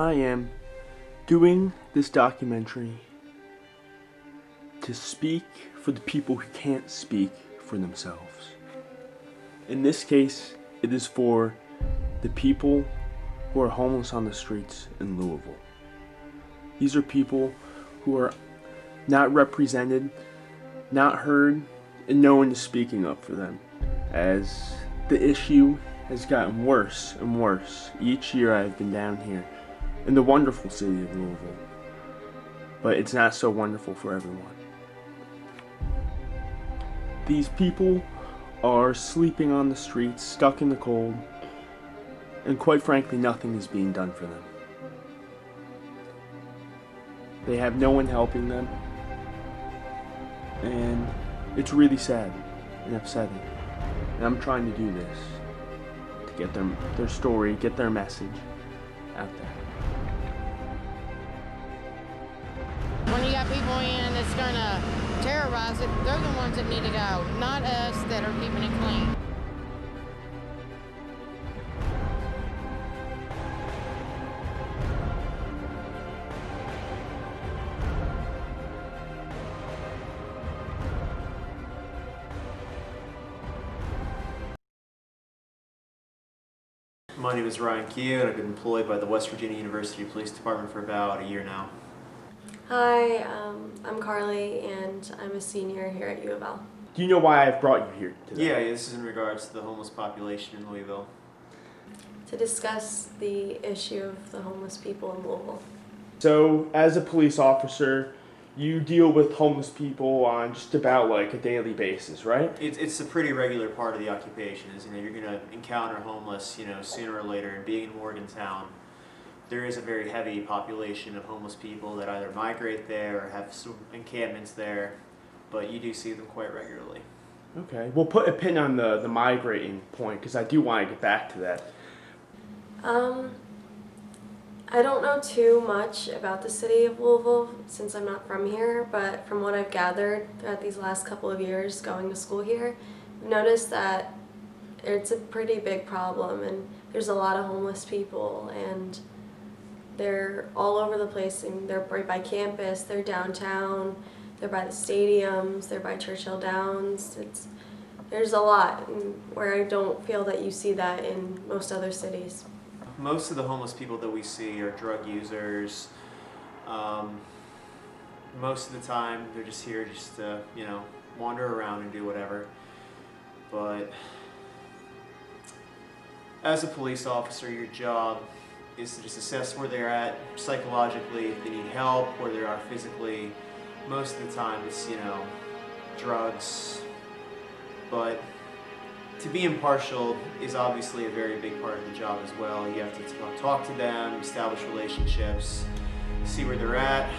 I am doing this documentary to speak for the people who can't speak for themselves. In this case, it is for the people who are homeless on the streets in Louisville. These are people who are not represented, not heard, and no one is speaking up for them, as the issue has gotten worse and worse each year I've been down here in the wonderful city of Louisville. But it's not so wonderful for everyone. These people are sleeping on the streets, stuck in the cold, and quite frankly, nothing is being done for them. They have no one helping them, and it's really sad and upsetting. And I'm trying to do this to get their story, get their message out there. When you got people in that's gonna terrorize it, they're the ones that need to go, not us that are keeping it clean. My name is Ryan KY, and I've been employed by the West Virginia University Police Department for about a year now. Hi, I'm Carly, and I'm a senior here at U of L. Do you know why I've brought you here today? Yeah, this is in regards to the homeless population in Louisville. To discuss the issue of the homeless people in Louisville. So, as a police officer, you deal with homeless people on just about like a daily basis, right? It's a pretty regular part of the occupation, isn't it? You're going to encounter homeless, sooner or later. And being in Morgantown, there is a very heavy population of homeless people that either migrate there or have some encampments there, but you do see them quite regularly. Okay, we'll put a pin on the migrating point because I do want to get back to that. I don't know too much about the city of Louisville since I'm not from here, but from what I've gathered throughout these last couple of years going to school here, I've noticed that it's a pretty big problem, and there's a lot of homeless people, and they're all over the place, and they're right by campus, they're downtown, they're by the stadiums, they're by Churchill Downs. There's a lot, where I don't feel that you see that in most other cities. Most of the homeless people that we see are drug users. Most of the time, they're just here just to, wander around and do whatever. But as a police officer, your job is to just assess where they're at psychologically, if they need help, where they are physically. Most of the time, it's, drugs. But to be impartial is obviously a very big part of the job as well. You have to talk to them, establish relationships, see where they're at.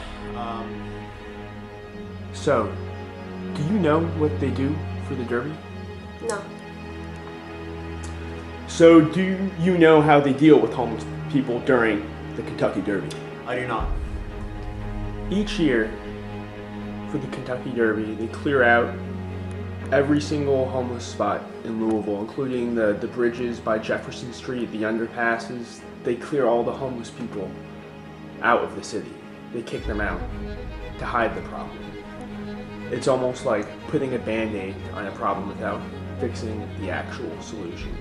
So, do you know what they do for the Derby? No. So, do you know how they deal with homeless people during the Kentucky Derby? I do not. Each year, for the Kentucky Derby, they clear out every single homeless spot in Louisville, including the bridges by Jefferson Street, the underpasses. They clear all the homeless people out of the city. They kick them out to hide the problem. It's almost like putting a Band-Aid on a problem without fixing the actual solution.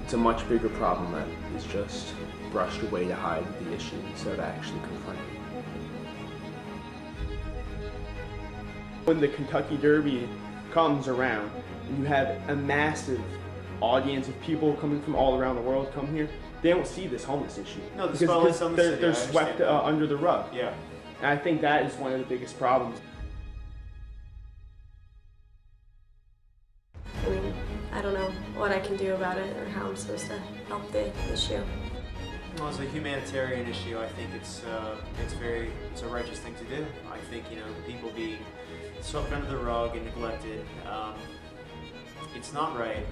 It's a much bigger problem that is just brushed away to hide the issue instead of actually confronting it. When the Kentucky Derby comes around and you have a massive audience of people coming from all around the world come here, they don't see this homeless issue. No, because on the city. they're swept under the rug. Yeah. And I think that is one of the biggest problems. I mean, I don't know what I can do about it or how I'm supposed to help the issue. Well, as a humanitarian issue, I think it's a righteous thing to do. I think people being swept under the rug and neglected, it's not right.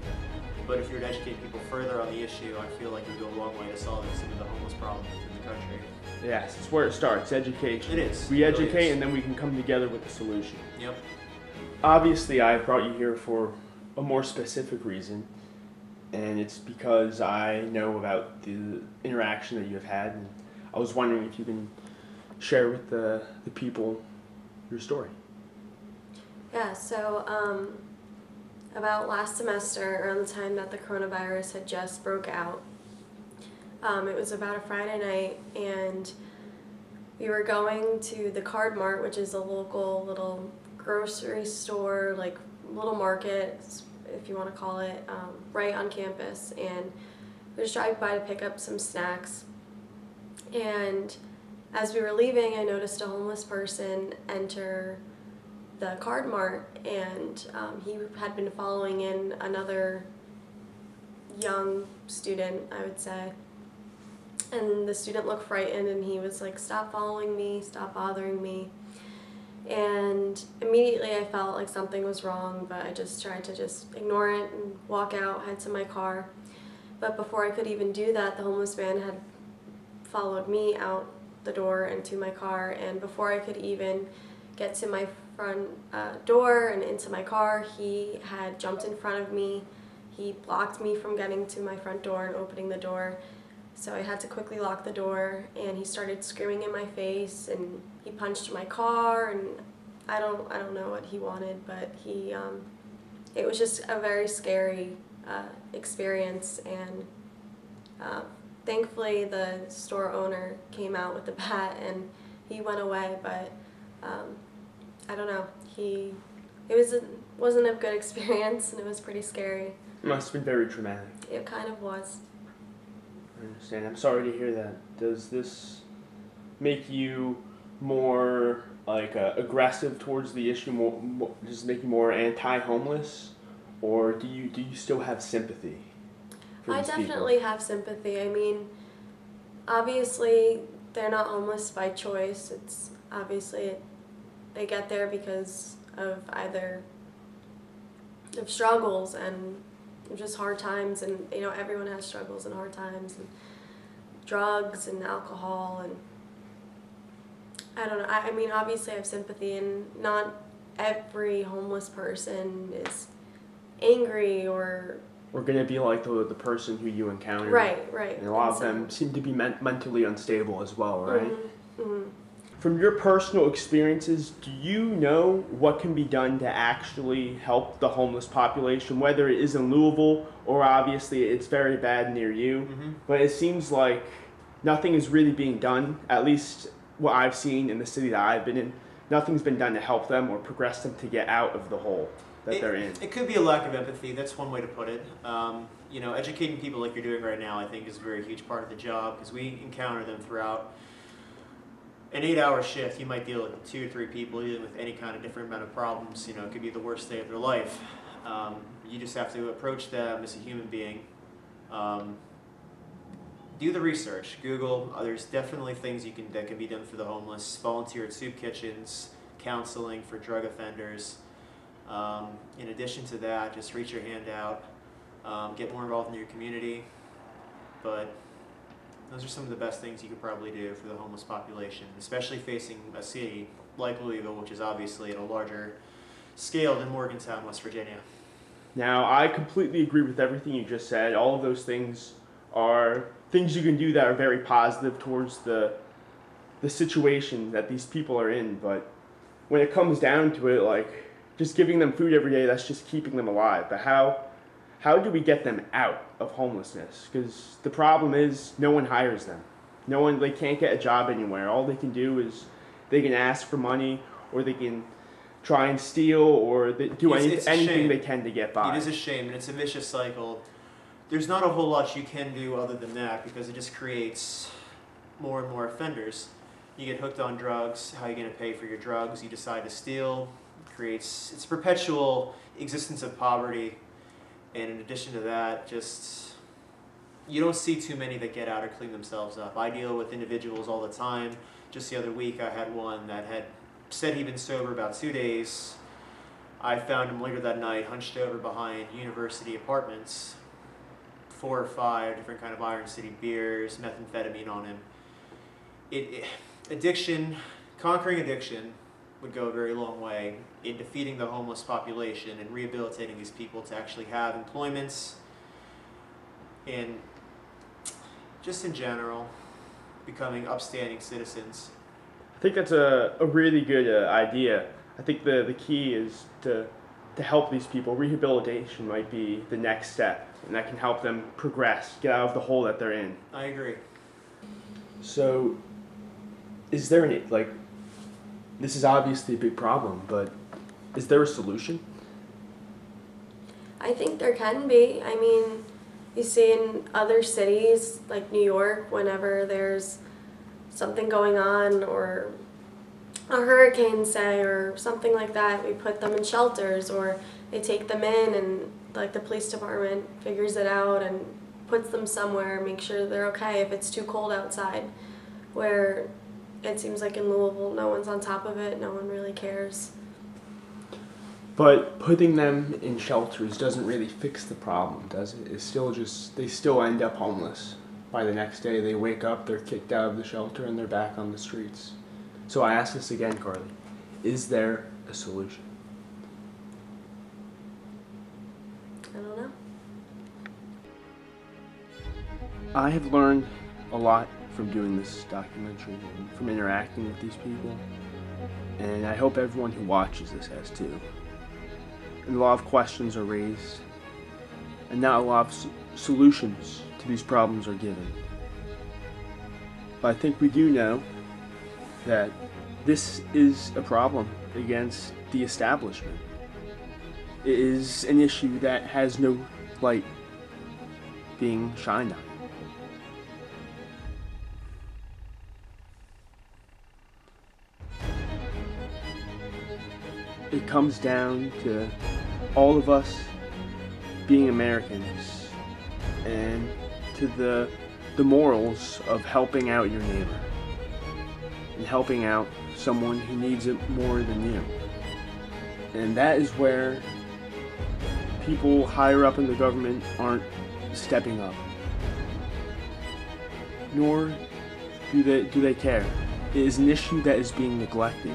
But if you were to educate people further on the issue, I feel like it would go a long way to solving some of the homeless problems in the country. Yes, it's where it starts, education. It is. We It really educate is. and then we can come together with a solution. Yep. Obviously, I brought you here for a more specific reason, and it's because I know about the interaction that you have had, and I was wondering if you can share with the people your story. Yeah, so about last semester, around the time that the coronavirus had just broke out, it was about a Friday night, and we were going to the Card Mart, which is a local little grocery store, like little market, if you want to call it, right on campus. And we were just driving by to pick up some snacks. And as we were leaving, I noticed a homeless person enter the Card Mart, and he had been following in another young student, I would say. And the student looked frightened, and he was like, "Stop following me, stop bothering me." And immediately I felt like something was wrong, but I just tried to just ignore it and walk out, head to my car. But before I could even do that, the homeless man had followed me out the door and to my car, and before I could even get to my front door and into my car, he had jumped in front of me. He blocked me from getting to my front door and opening the door. So I had to quickly lock the door, and he started screaming in my face, and he punched my car, and I don't know what he wanted, but he it was just a very scary experience. And thankfully the store owner came out with the bat and he went away, but I don't know, wasn't a good experience, and it was pretty scary. It must have been very traumatic. It kind of was. I understand. I'm sorry to hear that. Does this make you more aggressive towards the issue? Does it make you more anti-homeless, or do you still have sympathy for I these definitely have sympathy. I mean, obviously they're not homeless by choice. It's obviously they get there because of either of struggles and just hard times, and everyone has struggles and hard times, and drugs and alcohol, and I don't know. I mean, obviously I have sympathy, and not every homeless person is angry or We're going to be like the person who you encountered. Right. And a lot of them seem to be mentally unstable as well, right? Mm-hmm. Mm-hmm. From your personal experiences, do you know what can be done to actually help the homeless population, whether it is in Louisville or obviously it's very bad near you? Mm-hmm. But it seems like nothing is really being done, at least what I've seen in the city that I've been in. Nothing's been done to help them or progress them to get out of the hole that they're in. It could be a lack of empathy. That's one way to put it. Educating people like you're doing right now, I think, is a very huge part of the job, because we encounter them throughout an 8-hour shift. You might deal with 2 or 3 people dealing with any kind of different amount of problems. It could be the worst day of their life. You just have to approach them as a human being. Do the research. Google. There's definitely things that can be done for the homeless. Volunteer at soup kitchens, counseling for drug offenders. In addition to that, just reach your hand out. Get more involved in your community. But those are some of the best things you could probably do for the homeless population, especially facing a city like Louisville, which is obviously at a larger scale than Morgantown, West Virginia. Now, I completely agree with everything you just said. All of those things are things you can do that are very positive towards the situation that these people are in. But when it comes down to it, just giving them food every day, that's just keeping them alive. But how do we get them out of homelessness? Because the problem is no one hires them. They can't get a job anywhere. All they can do is they can ask for money, or they can try and steal, or do anything they can to get by. It is a shame, and it's a vicious cycle. There's not a whole lot you can do other than that, because it just creates more and more offenders. You get hooked on drugs. How are you going to pay for your drugs? You decide to steal. It's a perpetual existence of poverty. And in addition to that, you don't see too many that get out or clean themselves up. I deal with individuals all the time. Just the other week, I had one that had said he'd been sober about 2 days. I found him later that night, hunched over behind University Apartments, 4 or 5 different kind of Iron City beers, methamphetamine on him. Conquering addiction would go a very long way in defeating the homeless population and rehabilitating these people to actually have employments, and just in general, becoming upstanding citizens. I think that's a really good idea. I think the key is to help these people. Rehabilitation might be the next step, and that can help them progress, get out of the hole that they're in. I agree. So, is there any, like, this is obviously a big problem, but is there a solution? I think there can be. I mean, you see in other cities like New York, whenever there's something going on or a hurricane, say, or something like that, we put them in shelters or they take them in and like the police department figures it out and puts them somewhere, make sure they're okay if it's too cold outside, where it seems like in Louisville no one's on top of it, no one really cares. But putting them in shelters doesn't really fix the problem, does it? It's still just, they still end up homeless. By the next day they wake up, they're kicked out of the shelter, and they're back on the streets. So I ask this again, Carly. Is there a solution? I don't know. I have learned a lot from doing this documentary and from interacting with these people. And I hope everyone who watches this has too. And a lot of questions are raised, and not a lot of solutions to these problems are given. But I think we do know that this is a problem against the establishment. It is an issue that has no light being shined on. It comes down to all of us being Americans and to the morals of helping out your neighbor and helping out someone who needs it more than you. And that is where people higher up in the government aren't stepping up. Nor do they care. It is an issue that is being neglected.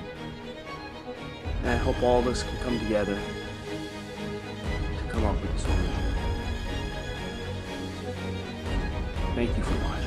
And I hope all of us can come together to come up with a solution. Thank you for watching.